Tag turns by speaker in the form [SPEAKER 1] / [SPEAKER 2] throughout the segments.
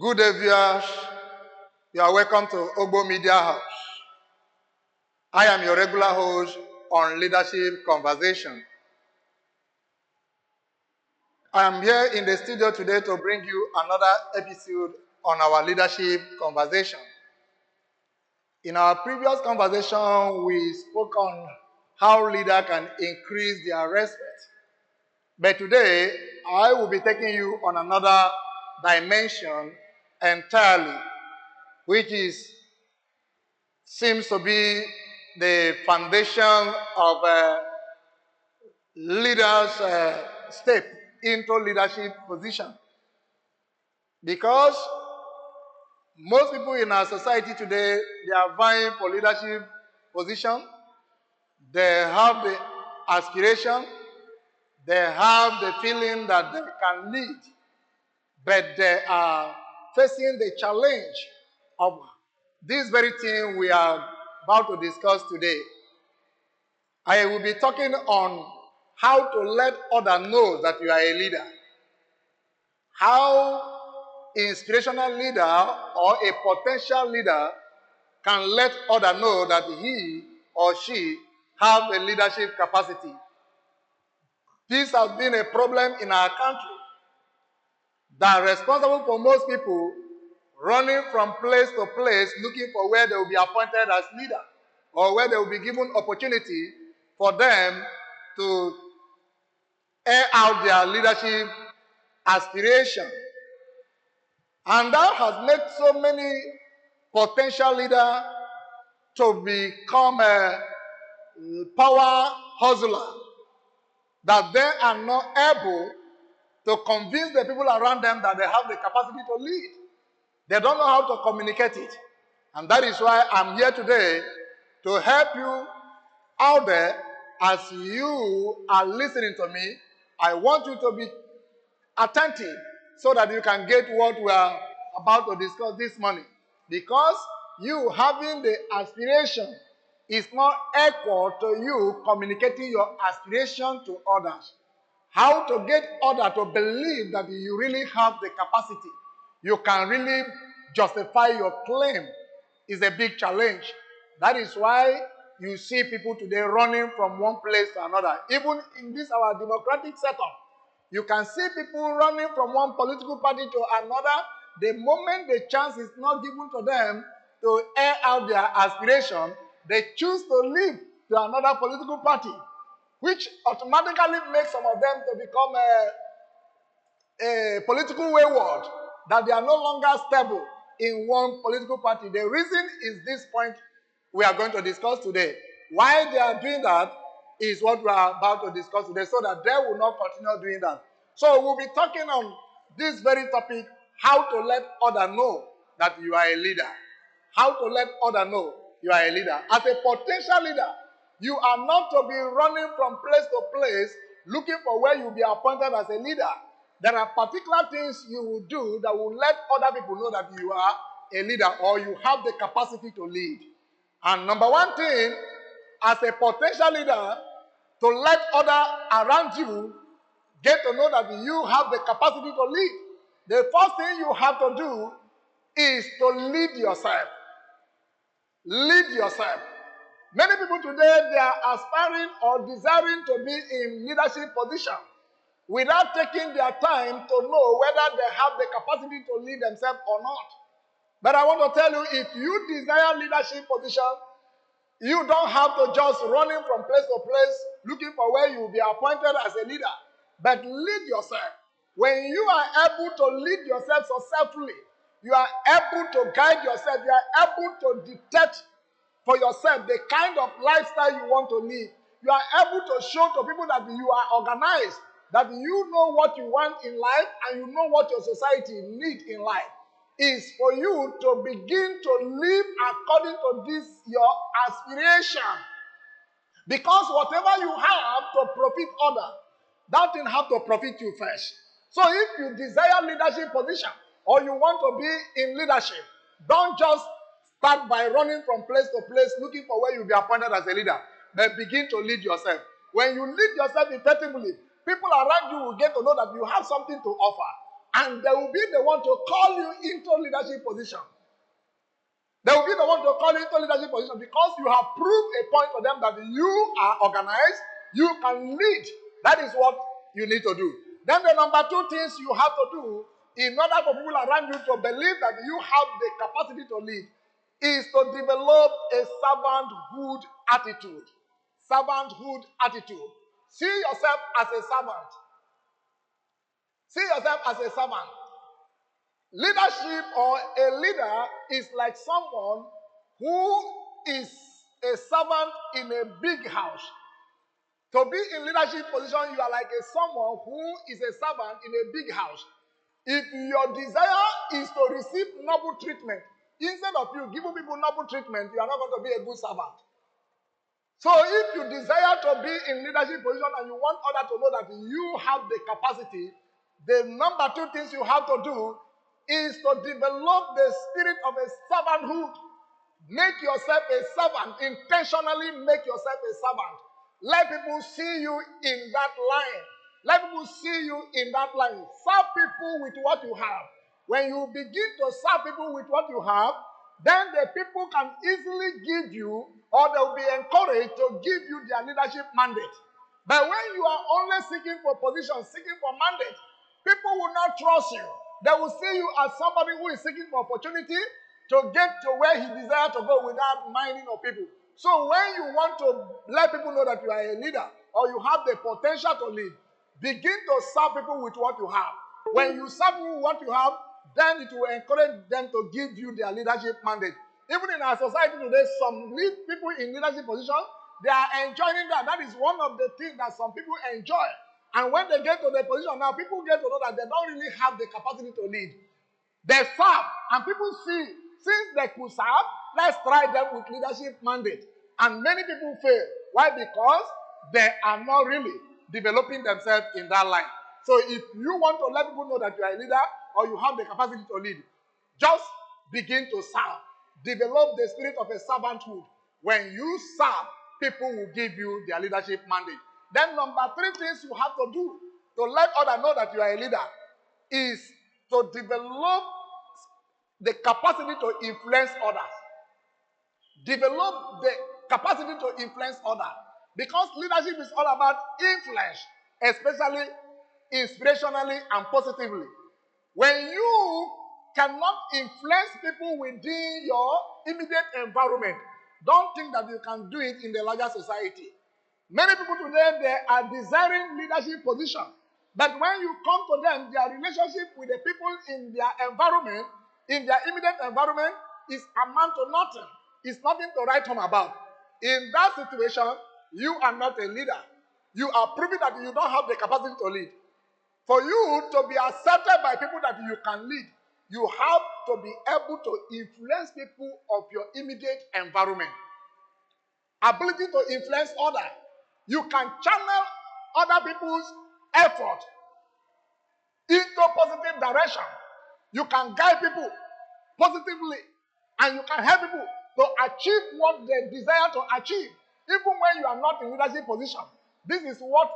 [SPEAKER 1] Good day, viewers. You are welcome to Ogbo Media House. I am your regular host on Leadership Conversation. I am here in the studio today to bring you another episode on our Leadership Conversation. In our previous conversation, we spoke on how leaders can increase their respect. But today, I will be taking you on another dimension entirely, which seems to be the foundation of leaders' step into leadership position. Because most people in our society today, they are vying for leadership position. They have the aspiration. They have the feeling that they can lead. But they are facing the challenge of this very thing we are about to discuss today. I will be talking on how to let others know that you are a leader. How inspirational leader or a potential leader can let others know that he or she have a leadership capacity. This has been a problem in our country that is responsible for most people running from place to place looking for where they will be appointed as leader or where they will be given opportunity for them to air out their leadership aspiration. And that has made so many potential leaders to become a power hustler that they are not able to convince the people around them that they have the capacity to lead. They don't know how to communicate it. And that is why I'm here today to help you out there. As you are listening to me, I want you to be attentive so that you can get what we are about to discuss this morning. Because you having the aspiration is not equal to you communicating your aspiration to others. How to get others to believe that you really have the capacity, you can really justify your claim, is a big challenge. That is why you see people today running from one place to another. Even in this our democratic setup, you can see people running from one political party to another. The moment the chance is not given to them to air out their aspiration, they choose to leave to another political party, which automatically makes some of them to become a political wayward, that they are no longer stable in one political party. The reason is this point we are going to discuss today. Why they are doing that is what we are about to discuss today, so that they will not continue doing that. So we'll be talking on this very topic, how to let others know that you are a leader. How to let others know you are a leader. As a potential leader, you are not to be running from place to place looking for where you'll be appointed as a leader. There are particular things you will do that will let other people know that you are a leader or you have the capacity to lead. And number one thing, as a potential leader, to let others around you get to know that you have the capacity to lead. The first thing you have to do is to lead yourself. Lead yourself. Many people today, they are aspiring or desiring to be in leadership position without taking their time to know whether they have the capacity to lead themselves or not. But I want to tell you, if you desire leadership position, you don't have to just running from place to place looking for where you will be appointed as a leader, but lead yourself. When you are able to lead yourself successfully, you are able to guide yourself, you are able to detect for yourself the kind of lifestyle you want to live. You are able to show to people that you are organized, that you know what you want in life and you know what your society needs in life. Is for you to begin to live according to this your aspiration. Because whatever you have to profit others, that thing have to profit you first. So if you desire leadership position or you want to be in leadership, don't just start by running from place to place looking for where you'll be appointed as a leader, but begin to lead yourself. When you lead yourself effectively, people around you will get to know that you have something to offer. And they will be the one to call you into leadership position. They will be the one to call you into leadership position because you have proved a point to them that you are organized, you can lead. That is what you need to do. Then the number two things you have to do in order for people around you to believe that you have the capacity to lead is to develop a servanthood attitude. Servanthood attitude. See yourself as a servant. See yourself as a servant. Leadership or a leader is like someone who is a servant in a big house. To be in leadership position, you are like someone who is a servant in a big house. If your desire is to receive noble treatment, instead of you giving people noble treatment, you are not going to be a good servant. So if you desire to be in leadership position and you want others to know that you have the capacity, the number two things you have to do is to develop the spirit of a servanthood. Make yourself a servant. Intentionally make yourself a servant. Let people see you in that line. Let people see you in that line. Serve people with what you have. When you begin to serve people with what you have, then the people can easily give you, or they will be encouraged to give you their leadership mandate. But when you are only seeking for position, seeking for mandate, people will not trust you. They will see you as somebody who is seeking for opportunity to get to where he desires to go without minding of people. So when you want to let people know that you are a leader or you have the potential to lead, begin to serve people with what you have. When you serve people with what you have, then it will encourage them to give you their leadership mandate. Even in our society today, some people in leadership positions, they are enjoying that. That is one of the things that some people enjoy. And when they get to the position now, people get to know that they don't really have the capacity to lead. They serve, and people see, since they could serve, let's try them with leadership mandate. And many people fail. Why? Because they are not really developing themselves in that line. So if you want to let people know that you are a leader or you have the capacity to lead, just begin to serve. Develop the spirit of a servanthood. When you serve, people will give you their leadership mandate. Then number three things you have to do to let others know that you are a leader is to develop the capacity to influence others. Develop the capacity to influence others. Because leadership is all about influence, especially inspirationally and positively. When you cannot influence people within your immediate environment, don't think that you can do it in the larger society. Many people today, they are desiring leadership position. But when you come to them, their relationship with the people in their environment, in their immediate environment, is amount to nothing. It's nothing to write home about. In that situation, you are not a leader. You are proving that you don't have the capacity to lead. For you to be accepted by people that you can lead, you have to be able to influence people of your immediate environment. Ability to influence others. You can channel other people's effort into positive direction. You can guide people positively, and you can help people to achieve what they desire to achieve, even when you are not in leadership position. This is what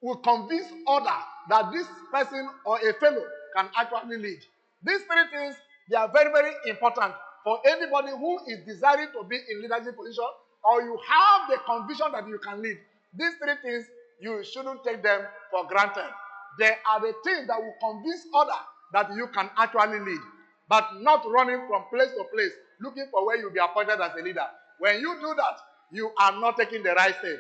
[SPEAKER 1] will convince others that this person or a fellow can actually lead. These three things, they are very, very important for anybody who is desiring to be in leadership position, or you have the conviction that you can lead. These three things, you shouldn't take them for granted. They are the things that will convince others that you can actually lead, but not running from place to place, looking for where you'll be appointed as a leader. When you do that, you are not taking the right step.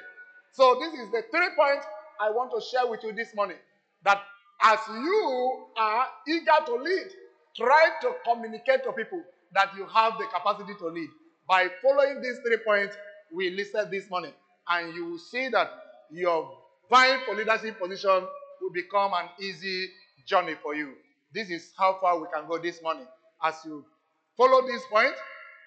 [SPEAKER 1] So this is the 3 points I want to share with you this morning. That as you are eager to lead, try to communicate to people that you have the capacity to lead. By following these 3 points we listed this morning, and you will see that your vying for leadership position will become an easy journey for you. This is how far we can go this morning. As you follow this point,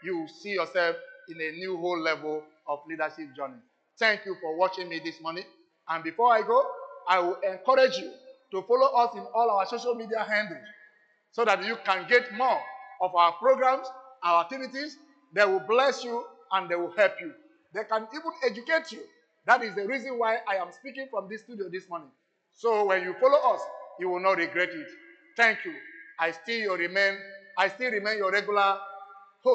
[SPEAKER 1] you will see yourself in a new whole level of leadership journey. Thank you for watching me this morning. And before I go, I will encourage you to follow us in all our social media handles so that you can get more of our programs, our activities. They will bless you and they will help you. They can even educate you. That is the reason why I am speaking from this studio this morning. So when you follow us, you will not regret it. Thank you. I still remain your regular